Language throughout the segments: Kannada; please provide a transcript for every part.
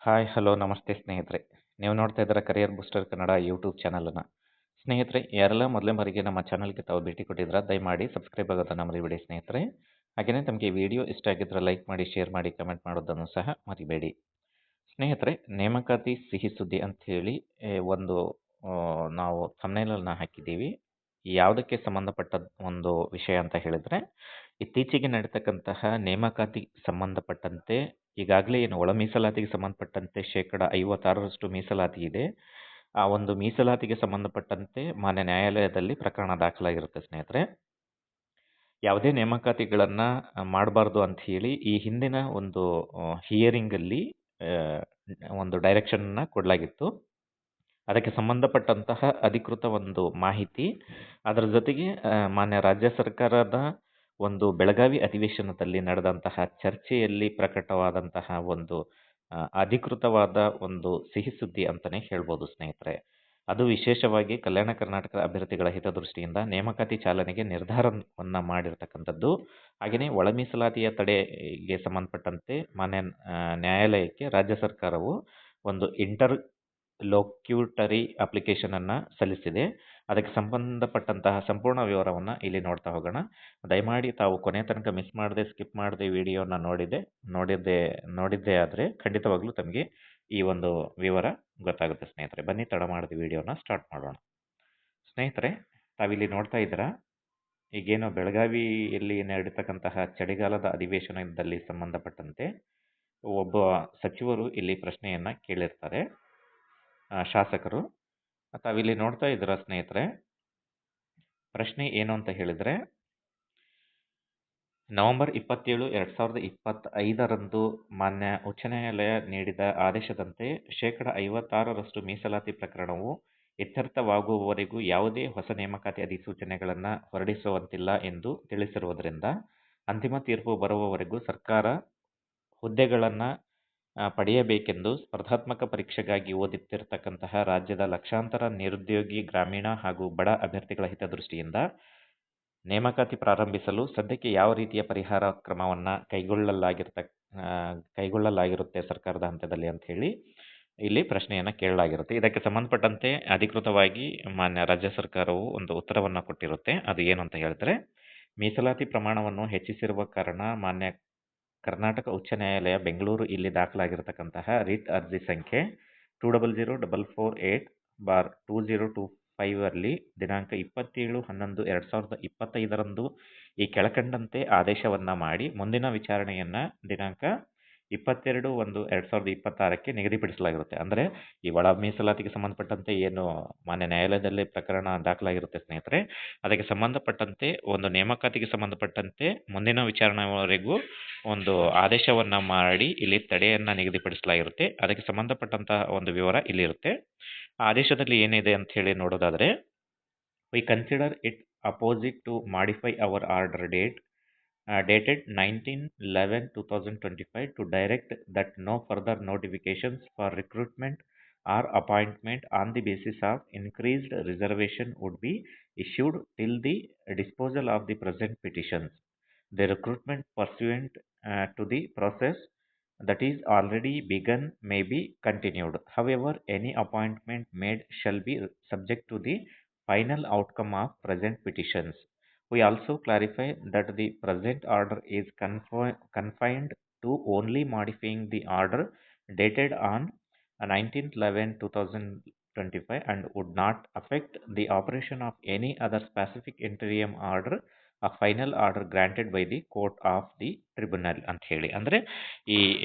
ಹಾಯ್ ಹಲೋ ನಮಸ್ತೆ ಸ್ನೇಹಿತರೆ. ನೀವು ನೋಡ್ತಾ ಇದ್ದೀರಾ ಕರಿಯರ್ ಬೂಸ್ಟರ್ ಕನ್ನಡ ಯೂಟ್ಯೂಬ್ ಚಾನಲನ್ನು. ಸ್ನೇಹಿತರೆ, ಯಾರೆಲ್ಲ ಮೊದಲೇ ಬಾರಿಗೆ ನಮ್ಮ ಚಾನಲ್ಗೆ ತಾವು ಭೇಟಿ ಕೊಟ್ಟಿದ್ದೀರಾ ದಯಮಾಡಿ ಸಬ್ಸ್ಕ್ರೈಬ್ ಆಗೋದನ್ನು ಮರಿಬೇಡಿ ಸ್ನೇಹಿತರೆ. ಹಾಗೆಯೇ ತಮಗೆ ವಿಡಿಯೋ ಇಷ್ಟ ಆಗಿದ್ದರೆ ಲೈಕ್ ಮಾಡಿ, ಶೇರ್ ಮಾಡಿ, ಕಮೆಂಟ್ ಮಾಡೋದನ್ನು ಸಹ ಮರಿಬೇಡಿ. ಸ್ನೇಹಿತರೆ, ನೇಮಕಾತಿ ಸಿಹಿ ಸುದ್ದಿ ಅಂಥೇಳಿ ಒಂದು ನಾವು ಥಂಬ್ನೇಲನ್ನು ಹಾಕಿದ್ದೀವಿ. ಯಾವುದಕ್ಕೆ ಸಂಬಂಧಪಟ್ಟ ಒಂದು ವಿಷಯ ಅಂತ ಹೇಳಿದರೆ, ಇತ್ತೀಚೆಗೆ ನಡೀತಕ್ಕಂತಹ ನೇಮಕಾತಿ ಸಂಬಂಧಪಟ್ಟಂತೆ ಈಗಾಗಲೇ ಏನು ಒಳ ಮೀಸಲಾತಿಗೆ ಸಂಬಂಧಪಟ್ಟಂತೆ 56% ಮೀಸಲಾತಿ ಇದೆ. ಆ ಒಂದು ಮೀಸಲಾತಿಗೆ ಸಂಬಂಧಪಟ್ಟಂತೆ ಮಾನ್ಯ ನ್ಯಾಯಾಲಯದಲ್ಲಿ ಪ್ರಕರಣ ದಾಖಲಾಗಿರುತ್ತೆ ಸ್ನೇಹಿತರೆ. ಯಾವುದೇ ನೇಮಕಾತಿಗಳನ್ನು ಮಾಡಬಾರ್ದು ಅಂತ ಹೇಳಿ ಈ ಹಿಂದಿನ ಒಂದು ಹಿಯರಿಂಗಲ್ಲಿ ಒಂದು ಡೈರೆಕ್ಷನ್ನ ಕೊಡಲಾಗಿತ್ತು. ಅದಕ್ಕೆ ಸಂಬಂಧಪಟ್ಟಂತಹ ಅಧಿಕೃತ ಒಂದು ಮಾಹಿತಿ, ಅದರ ಜೊತೆಗೆ ಮಾನ್ಯ ರಾಜ್ಯ ಸರ್ಕಾರದ ಒಂದು ಬೆಳಗಾವಿ ಅಧಿವೇಶನದಲ್ಲಿ ನಡೆದಂತಹ ಚರ್ಚೆಯಲ್ಲಿ ಪ್ರಕಟವಾದಂತಹ ಒಂದು ಅಧಿಕೃತವಾದ ಒಂದು ಸಿಹಿ ಸುದ್ದಿ ಅಂತಲೇ ಹೇಳ್ಬೋದು ಸ್ನೇಹಿತರೆ. ಅದು ವಿಶೇಷವಾಗಿ ಕಲ್ಯಾಣ ಕರ್ನಾಟಕದ ಅಭ್ಯರ್ಥಿಗಳ ಹಿತದೃಷ್ಟಿಯಿಂದ ನೇಮಕಾತಿ ಚಾಲನೆಗೆ ನಿರ್ಧಾರವನ್ನು ಮಾಡಿರ್ತಕ್ಕಂಥದ್ದು. ಹಾಗೆಯೇ ಒಳ ಮೀಸಲಾತಿಯ ತಡೆಗೆ ಸಂಬಂಧಪಟ್ಟಂತೆ ಮಾನ್ಯ ನ್ಯಾಯಾಲಯಕ್ಕೆ ರಾಜ್ಯ ಸರ್ಕಾರವು ಒಂದು ಇಂಟರ್ಲೋಕ್ಯೂಟರಿ ಅಪ್ಲಿಕೇಶನನ್ನು ಸಲ್ಲಿಸಿದೆ. ಅದಕ್ಕೆ ಸಂಬಂಧಪಟ್ಟಂತಹ ಸಂಪೂರ್ಣ ವಿವರವನ್ನು ಇಲ್ಲಿ ನೋಡ್ತಾ ಹೋಗೋಣ. ದಯಮಾಡಿ ತಾವು ಕೊನೆ ತನಕ ಮಿಸ್ ಮಾಡದೆ, ಸ್ಕಿಪ್ ಮಾಡದೆ ವಿಡಿಯೋನ ನೋಡಿದ್ದೇ ಆದರೆ ಖಂಡಿತವಾಗ್ಲೂ ತಮಗೆ ಈ ಒಂದು ವಿವರ ಗೊತ್ತಾಗುತ್ತೆ ಸ್ನೇಹಿತರೆ. ಬನ್ನಿ ತಡ ಮಾಡದೆ ವಿಡಿಯೋನ ಸ್ಟಾರ್ಟ್ ಮಾಡೋಣ. ಸ್ನೇಹಿತರೆ, ತಾವಿಲ್ಲಿ ನೋಡ್ತಾ ಇದ್ದೀರಾ, ಈಗೇನು ಬೆಳಗಾವಿಯಲ್ಲಿ ನಡೀತಕ್ಕಂತಹ ಚಳಿಗಾಲದ ಅಧಿವೇಶನದಲ್ಲಿ ಸಂಬಂಧಪಟ್ಟಂತೆ ಒಬ್ಬ ಸಚಿವರು ಇಲ್ಲಿ ಪ್ರಶ್ನೆಯನ್ನು ಕೇಳಿರ್ತಾರೆ, ಶಾಸಕರು. ತಾವಿಲ್ಲಿ ನೋಡ್ತಾ ಇದ್ದೀರಾ ಸ್ನೇಹಿತರೆ, ಪ್ರಶ್ನೆ ಏನು ಅಂತ ಹೇಳಿದರೆ, ನವೆಂಬರ್ 27, 2025 ಮಾನ್ಯ ಉಚ್ಚ ನ್ಯಾಯಾಲಯ ನೀಡಿದ ಆದೇಶದಂತೆ 56% ಮೀಸಲಾತಿ ಪ್ರಕರಣವು ಇತ್ಯರ್ಥವಾಗುವವರೆಗೂ ಯಾವುದೇ ಹೊಸ ನೇಮಕಾತಿ ಅಧಿಸೂಚನೆಗಳನ್ನು ಹೊರಡಿಸುವಂತಿಲ್ಲ ಎಂದು ತಿಳಿಸಿರುವುದರಿಂದ ಅಂತಿಮ ತೀರ್ಪು ಬರುವವರೆಗೂ ಸರ್ಕಾರ ಹುದ್ದೆಗಳನ್ನು ಪಡೆಯಬೇಕೆಂದು ಸ್ಪರ್ಧಾತ್ಮಕ ಪರೀಕ್ಷೆಗಾಗಿ ಓದುತ್ತಿರತಕ್ಕಂತಹ ರಾಜ್ಯದ ಲಕ್ಷಾಂತರ ನಿರುದ್ಯೋಗಿ, ಗ್ರಾಮೀಣ ಹಾಗೂ ಬಡ ಅಭ್ಯರ್ಥಿಗಳ ಹಿತದೃಷ್ಟಿಯಿಂದ ನೇಮಕಾತಿ ಪ್ರಾರಂಭಿಸಲು ಸದ್ಯಕ್ಕೆ ಯಾವ ರೀತಿಯ ಪರಿಹಾರ ಕ್ರಮವನ್ನು ಕೈಗೊಳ್ಳಲಾಗಿರುತ್ತೆ ಸರ್ಕಾರದ ಹಂತದಲ್ಲಿ ಅಂತ ಹೇಳಿ ಇಲ್ಲಿ ಪ್ರಶ್ನೆಯನ್ನು ಕೇಳಲಾಗಿರುತ್ತೆ. ಇದಕ್ಕೆ ಸಂಬಂಧಪಟ್ಟಂತೆ ಅಧಿಕೃತವಾಗಿ ಮಾನ್ಯ ರಾಜ್ಯ ಸರ್ಕಾರವು ಒಂದು ಉತ್ತರವನ್ನು ಕೊಟ್ಟಿರುತ್ತೆ. ಅದು ಏನು ಅಂತ ಹೇಳಿದ್ರೆ, ಮೀಸಲಾತಿ ಪ್ರಮಾಣವನ್ನು ಹೆಚ್ಚಿಸಿರುವ ಕಾರಣ ಮಾನ್ಯ ಕರ್ನಾಟಕ ಉಚ್ಚ ನ್ಯಾಯಾಲಯ ಬೆಂಗಳೂರು ಇಲ್ಲಿ ದಾಖಲಾಗಿರತಕ್ಕಂತಹ ರಿಟ್ ಅರ್ಜಿ ಸಂಖ್ಯೆ 2004/2025 ಅಲ್ಲಿ ದಿನಾಂಕ 27/11/2025 ಈ ಕೆಳಕಂಡಂತೆ ಆದೇಶವನ್ನು ಮಾಡಿ ಮುಂದಿನ ವಿಚಾರಣೆಯನ್ನು ದಿನಾಂಕ 22/1/2026 ನಿಗದಿಪಡಿಸಲಾಗಿರುತ್ತೆ. ಅಂದರೆ ಈ ಒಳ ಮೀಸಲಾತಿಗೆ ಸಂಬಂಧಪಟ್ಟಂತೆ ಏನು ಮಾನ್ಯ ನ್ಯಾಯಾಲಯದಲ್ಲಿ ಪ್ರಕರಣ ದಾಖಲಾಗಿರುತ್ತೆ ಸ್ನೇಹಿತರೆ, ಅದಕ್ಕೆ ಸಂಬಂಧಪಟ್ಟಂತೆ ಒಂದು ನೇಮಕಾತಿಗೆ ಸಂಬಂಧಪಟ್ಟಂತೆ ಮುಂದಿನ ವಿಚಾರಣೆವರೆಗೂ ಒಂದು ಆದೇಶವನ್ನು ಮಾಡಿ ಇಲ್ಲಿ ತಡೆಯನ್ನು ನಿಗದಿಪಡಿಸಲಾಗಿರುತ್ತೆ. ಅದಕ್ಕೆ ಸಂಬಂಧಪಟ್ಟಂತಹ ಒಂದು ವಿವರ ಇಲ್ಲಿರುತ್ತೆ. ಆದೇಶದಲ್ಲಿ ಏನಿದೆ ಅಂತ ಹೇಳಿ ನೋಡೋದಾದರೆ, we consider it opposite to modify our order dated 19/11/2025 to direct that no further notifications for recruitment or appointment on the basis of increased reservation would be issued till the disposal of the present petitions. The recruitment pursuant to the process that is already begun may be continued. However, any appointment made shall be subject to the final outcome of present petitions. We also clarify that the present order is confined to only modifying the order dated on 19/11/2025 and would not affect the operation of any other specific interim order a final order granted by the court of the tribunal ಅಂತ ಹೇಳಿ. ಅಂದರೆ ಈ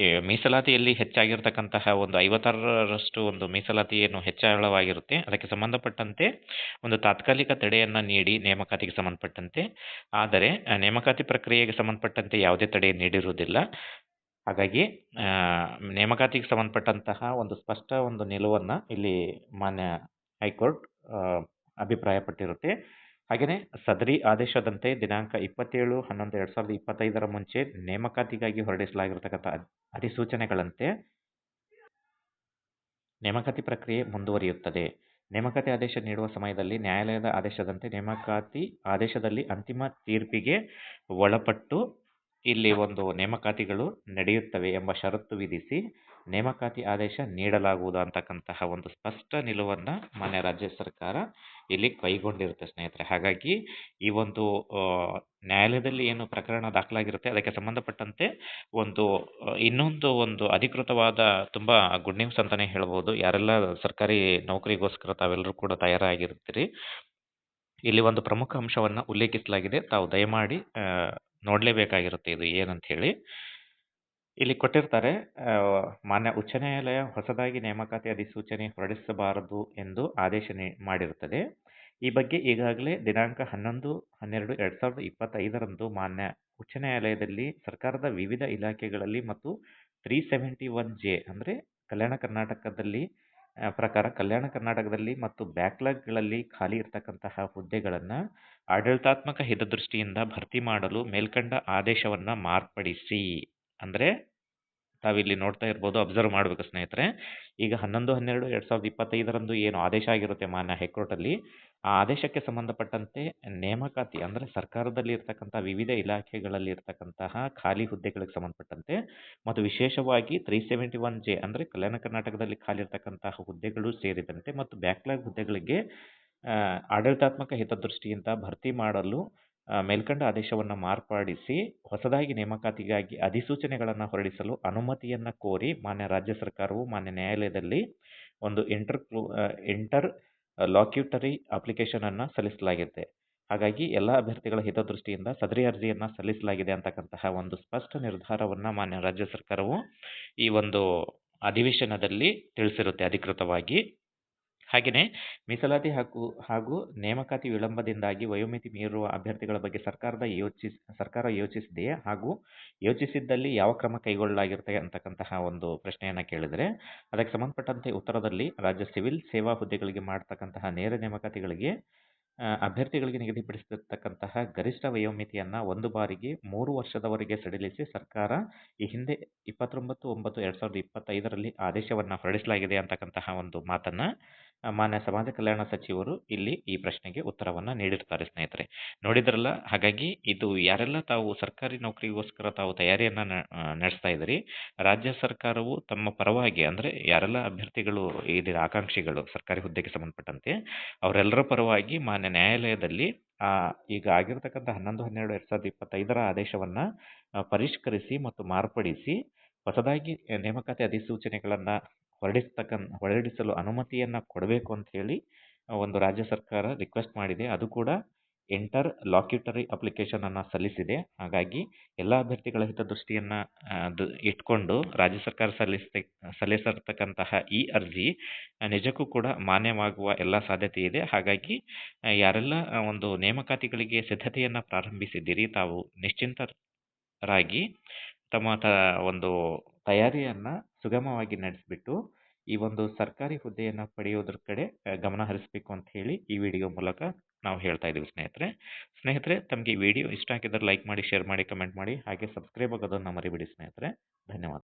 ಮೀಸಲಾತಿಯಲ್ಲಿ ಹೆಚ್ಚಾಗಿರ್ತಕ್ಕಂತಹ ಒಂದು 56% ಒಂದು ಮೀಸಲಾತಿ ಏನು ಹೆಚ್ಚಳವಾಗಿರುತ್ತೆ, ಅದಕ್ಕೆ ಸಂಬಂಧಪಟ್ಟಂತೆ ಒಂದು ತಾತ್ಕಾಲಿಕ ತಡೆಯನ್ನು ನೀಡಿ ನೇಮಕಾತಿಗೆ ಸಂಬಂಧಪಟ್ಟಂತೆ, ಆದರೆ ನೇಮಕಾತಿ ಪ್ರಕ್ರಿಯೆಗೆ ಸಂಬಂಧಪಟ್ಟಂತೆ ಯಾವುದೇ ತಡೆ ನೀಡಿರುವುದಿಲ್ಲ. ಹಾಗಾಗಿ ನೇಮಕಾತಿಗೆ ಸಂಬಂಧಪಟ್ಟಂತಹ ಒಂದು ಸ್ಪಷ್ಟ ಒಂದು ನಿಲುವನ್ನು ಇಲ್ಲಿ ಮಾನ್ಯ ಹೈಕೋರ್ಟ್ ಅಭಿಪ್ರಾಯಪಟ್ಟಿರುತ್ತೆ. ಹಾಗೆಯೇ ಸದರಿ ಆದೇಶದಂತೆ ದಿನಾಂಕ 27/11/2025 ಮುಂಚೆ ನೇಮಕಾತಿಗಾಗಿ ಹೊರಡಿಸಲಾಗಿರತಕ್ಕಂಥ ಅಧಿಸೂಚನೆಗಳಂತೆ ನೇಮಕಾತಿ ಪ್ರಕ್ರಿಯೆ ಮುಂದುವರಿಯುತ್ತದೆ. ನೇಮಕಾತಿ ಆದೇಶ ನೀಡುವ ಸಮಯದಲ್ಲಿ ನ್ಯಾಯಾಲಯದ ಆದೇಶದಂತೆ ನೇಮಕಾತಿ ಆದೇಶದಲ್ಲಿ ಅಂತಿಮ ತೀರ್ಪಿಗೆ ಒಳಪಟ್ಟು ಇಲ್ಲಿ ಒಂದು ನೇಮಕಾತಿಗಳು ನಡೆಯುತ್ತವೆ ಎಂಬ ಷರತ್ತು ವಿಧಿಸಿ ನೇಮಕಾತಿ ಆದೇಶ ನೀಡಲಾಗುವುದು ಅಂತಕ್ಕಂತಹ ಒಂದು ಸ್ಪಷ್ಟ ನಿಲುವನ್ನು ಮಾನ್ಯ ರಾಜ್ಯ ಸರ್ಕಾರ ಇಲ್ಲಿ ಕೈಗೊಂಡಿರುತ್ತೆ ಸ್ನೇಹಿತರೆ. ಹಾಗಾಗಿ ಈ ಒಂದು ನ್ಯಾಯಾಲಯದಲ್ಲಿ ಏನು ಪ್ರಕರಣ ದಾಖಲಾಗಿರುತ್ತೆ ಅದಕ್ಕೆ ಸಂಬಂಧಪಟ್ಟಂತೆ ಇನ್ನೊಂದು ಒಂದು ಅಧಿಕೃತವಾದ ತುಂಬ ಗುಡ್ ನ್ಯೂಸ್ ಅಂತಾನೆ ಹೇಳ್ಬೋದು. ಯಾರೆಲ್ಲ ಸರ್ಕಾರಿ ನೌಕರಿಗೋಸ್ಕರ ತಾವೆಲ್ಲರೂ ಕೂಡ ತಯಾರಾಗಿರ್ತೀರಿ, ಇಲ್ಲಿ ಒಂದು ಪ್ರಮುಖ ಅಂಶವನ್ನು ಉಲ್ಲೇಖಿಸಲಾಗಿದೆ. ತಾವು ದಯಮಾಡಿ ನೋಡಲೇಬೇಕಾಗಿರುತ್ತೆ ಇದು ಏನಂತ ಹೇಳಿ. ಇಲ್ಲಿ ಕೊಟ್ಟಿರ್ತಾರೆ, ಮಾನ್ಯ ಉಚ್ಚ ನ್ಯಾಯಾಲಯ ಹೊಸದಾಗಿ ನೇಮಕಾತಿ ಅಧಿಸೂಚನೆ ಹೊರಡಿಸಬಾರದು ಎಂದು ಆದೇಶ ಮಾಡಿರುತ್ತದೆ. ಈ ಬಗ್ಗೆ ಈಗಾಗಲೇ ದಿನಾಂಕ 11/12/2025 ಮಾನ್ಯ ಉಚ್ಚ ನ್ಯಾಯಾಲಯದಲ್ಲಿ ಸರ್ಕಾರದ ವಿವಿಧ ಇಲಾಖೆಗಳಲ್ಲಿ ಮತ್ತು 371J ಅಂದರೆ ಕಲ್ಯಾಣ ಕರ್ನಾಟಕದಲ್ಲಿ ಪ್ರಕಾರ ಕಲ್ಯಾಣ ಕರ್ನಾಟಕದಲ್ಲಿ ಮತ್ತು ಬ್ಯಾಕ್ಲಾಗ್ಗಳಲ್ಲಿ ಖಾಲಿ ಇರತಕ್ಕಂತಹ ಹುದ್ದೆಗಳನ್ನು ಆಡಳಿತಾತ್ಮಕ ಹಿತದೃಷ್ಟಿಯಿಂದ ಭರ್ತಿ ಮಾಡಲು ಮೇಲ್ಕಂಡ ಆದೇಶವನ್ನು ಮಾರ್ಪಡಿಸಿ, ಅಂದರೆ ತಾವಿಲ್ಲಿ ನೋಡ್ತಾ ಇರ್ಬೋದು, ಅಬ್ಸರ್ವ್ ಮಾಡಬೇಕು ಸ್ನೇಹಿತರೆ. ಈಗ 11/12/2025 ಏನು ಆದೇಶ ಆಗಿರುತ್ತೆ ಮಾನ್ಯ ಹೈಕೋರ್ಟಲ್ಲಿ, ಆ ಆದೇಶಕ್ಕೆ ಸಂಬಂಧಪಟ್ಟಂತೆ ನೇಮಕಾತಿ ಅಂದರೆ ಸರ್ಕಾರದಲ್ಲಿ ಇರ್ತಕ್ಕಂಥ ವಿವಿಧ ಇಲಾಖೆಗಳಲ್ಲಿ ಇರ್ತಕ್ಕಂತಹ ಖಾಲಿ ಹುದ್ದೆಗಳಿಗೆ ಸಂಬಂಧಪಟ್ಟಂತೆ ಮತ್ತು ವಿಶೇಷವಾಗಿ 371J ಅಂದರೆ ಕಲ್ಯಾಣ ಕರ್ನಾಟಕದಲ್ಲಿ ಖಾಲಿ ಇರ್ತಕ್ಕಂತಹ ಹುದ್ದೆಗಳು ಸೇರಿದಂತೆ ಮತ್ತು ಬ್ಯಾಕ್ಲಾಗ್ ಹುದ್ದೆಗಳಿಗೆ ಆಡಳಿತಾತ್ಮಕ ಹಿತದೃಷ್ಟಿಯಿಂದ ಭರ್ತಿ ಮಾಡಲು ಮೇಲ್ಕಂಡ ಆದೇಶವನ್ನು ಮಾರ್ಪಡಿಸಿ ಹೊಸದಾಗಿ ನೇಮಕಾತಿಗಾಗಿ ಅಧಿಸೂಚನೆಗಳನ್ನು ಹೊರಡಿಸಲು ಅನುಮತಿಯನ್ನು ಕೋರಿ ಮಾನ್ಯ ರಾಜ್ಯ ಸರ್ಕಾರವು ಮಾನ್ಯ ನ್ಯಾಯಾಲಯದಲ್ಲಿ ಒಂದು ಇಂಟರ್ ಲಾಕ್ಯುಟರಿ ಅಪ್ಲಿಕೇಶನ್ ಅನ್ನು ಸಲ್ಲಿಸಲಾಗಿದೆ. ಹಾಗಾಗಿ ಎಲ್ಲ ಅಭ್ಯರ್ಥಿಗಳ ಹಿತದೃಷ್ಟಿಯಿಂದ ಸದರಿ ಅರ್ಜಿಯನ್ನು ಸಲ್ಲಿಸಲಾಗಿದೆ ಅಂತಕ್ಕಂತಹ ಒಂದು ಸ್ಪಷ್ಟ ನಿರ್ಧಾರವನ್ನು ಮಾನ್ಯ ರಾಜ್ಯ ಸರ್ಕಾರವು ಈ ಒಂದು ಅಧಿವೇಶನದಲ್ಲಿ ತಿಳಿಸಿರುತ್ತೆ ಅಧಿಕೃತವಾಗಿ. ಹಾಗೆಯೇ ಮೀಸಲಾತಿ ಹಾಗೂ ನೇಮಕಾತಿ ವಿಳಂಬದಿಂದಾಗಿ ವಯೋಮಿತಿ ಮೀರುವ ಅಭ್ಯರ್ಥಿಗಳ ಬಗ್ಗೆ ಸರ್ಕಾರ ಯೋಚಿಸಿದೆಯೇ ಹಾಗೂ ಯೋಚಿಸಿದ್ದಲ್ಲಿ ಯಾವ ಕ್ರಮ ಕೈಗೊಳ್ಳಲಾಗಿರುತ್ತೆ ಅಂತಕ್ಕಂತಹ ಒಂದು ಪ್ರಶ್ನೆಯನ್ನು ಕೇಳಿದರೆ, ಅದಕ್ಕೆ ಸಂಬಂಧಪಟ್ಟಂತೆ ಉತ್ತರದಲ್ಲಿ ರಾಜ್ಯ ಸಿವಿಲ್ ಸೇವಾ ಹುದ್ದೆಗಳಿಗೆ ಮಾಡತಕ್ಕಂತಹ ನೇರ ನೇಮಕಾತಿಗಳಿಗೆ ಅಭ್ಯರ್ಥಿಗಳಿಗೆ ನಿಗದಿಪಡಿಸಿರ್ತಕ್ಕಂತಹ ಗರಿಷ್ಠ ವಯೋಮಿತಿಯನ್ನು ಒಂದು ಬಾರಿಗೆ 3 ವರ್ಷದವರೆಗೆ ಸಡಿಲಿಸಿ ಸರ್ಕಾರ ಈ ಹಿಂದೆ 29/9/2025 ಆದೇಶವನ್ನು ಹೊರಡಿಸಲಾಗಿದೆ ಅಂತಕ್ಕಂತಹ ಒಂದು ಮಾತನ್ನು ಮಾನ್ಯ ಸಮಾಜ ಕಲ್ಯಾಣ ಸಚಿವರು ಇಲ್ಲಿ ಈ ಪ್ರಶ್ನೆಗೆ ಉತ್ತರವನ್ನು ನೀಡಿರ್ತಾರೆ ಸ್ನೇಹಿತರೆ. ನೋಡಿದ್ರಲ್ಲ, ಹಾಗಾಗಿ ಇದು ಯಾರೆಲ್ಲ ತಾವು ಸರ್ಕಾರಿ ನೌಕರಿಗೋಸ್ಕರ ತಾವು ತಯಾರಿಯನ್ನು ನಡೆಸ್ತಾ ಇದ್ದೀರಿ, ರಾಜ್ಯ ಸರ್ಕಾರವು ತಮ್ಮ ಪರವಾಗಿ ಅಂದರೆ ಯಾರೆಲ್ಲ ಅಭ್ಯರ್ಥಿಗಳು ಇದರ ಆಕಾಂಕ್ಷಿಗಳು ಸರ್ಕಾರಿ ಹುದ್ದೆಗೆ ಸಂಬಂಧಪಟ್ಟಂತೆ ಅವರೆಲ್ಲರ ಪರವಾಗಿ ಮಾನ್ಯ ನ್ಯಾಯಾಲಯದಲ್ಲಿ ಈಗ ಆಗಿರ್ತಕ್ಕಂಥ 11/12/2025 ಆದೇಶವನ್ನು ಪರಿಷ್ಕರಿಸಿ ಮತ್ತು ಮಾರ್ಪಡಿಸಿ ಹೊಸದಾಗಿ ನೇಮಕಾತಿ ಅಧಿಸೂಚನೆಗಳನ್ನು ಹೊರಡಿಸಲು ಅನುಮತಿಯನ್ನು ಕೊಡಬೇಕು ಅಂತ ಹೇಳಿ ಒಂದು ರಾಜ್ಯ ಸರ್ಕಾರ ರಿಕ್ವೆಸ್ಟ್ ಮಾಡಿದೆ. ಅದು ಕೂಡ ಇಂಟರ್ ಲಾಕ್ಯುಟರಿ ಅಪ್ಲಿಕೇಶನ್ ಅನ್ನು ಸಲ್ಲಿಸಿದೆ. ಹಾಗಾಗಿ ಎಲ್ಲ ಅಭ್ಯರ್ಥಿಗಳ ಹಿತದೃಷ್ಟಿಯನ್ನು ಇಟ್ಕೊಂಡು ರಾಜ್ಯ ಸರ್ಕಾರ ಸಲ್ಲಿಸಿರ್ತಕ್ಕಂತಹ ಈ ಅರ್ಜಿ ನಿಜಕ್ಕೂ ಕೂಡ ಮಾನ್ಯವಾಗುವ ಎಲ್ಲ ಸಾಧ್ಯತೆ ಇದೆ. ಹಾಗಾಗಿ ಯಾರೆಲ್ಲ ಒಂದು ನೇಮಕಾತಿಗಳಿಗೆ ಸಿದ್ಧತೆಯನ್ನು ಪ್ರಾರಂಭಿಸಿದ್ದೀರಿ, ತಾವು ನಿಶ್ಚಿಂತರಾಗಿ ತಮ್ಮ ಒಂದು ತಯಾರಿಯನ್ನು ಸುಗಮವಾಗಿ ನಡೆಸಿಬಿಟ್ಟು ಈ ಒಂದು ಸರ್ಕಾರಿ ಹುದ್ದೆಯನ್ನು ಪಡೆಯೋದ್ರ ಕಡೆ ಗಮನ ಹರಿಸಬೇಕು ಅಂತ ಹೇಳಿ ಈ ವಿಡಿಯೋ ಮೂಲಕ ನಾವು ಹೇಳ್ತಾ ಇದ್ದೀವಿ ಸ್ನೇಹಿತರೆ. ತಮಗೆ ಈ ವಿಡಿಯೋ ಇಷ್ಟ ಆಗಿದ್ದರೆ ಲೈಕ್ ಮಾಡಿ, ಶೇರ್ ಮಾಡಿ, ಕಮೆಂಟ್ ಮಾಡಿ, ಹಾಗೆ ಸಬ್ಸ್ಕ್ರೈಬ್ ಆಗೋದನ್ನು ಮರಿಬೇಡಿ ಸ್ನೇಹಿತರೆ. ಧನ್ಯವಾದ.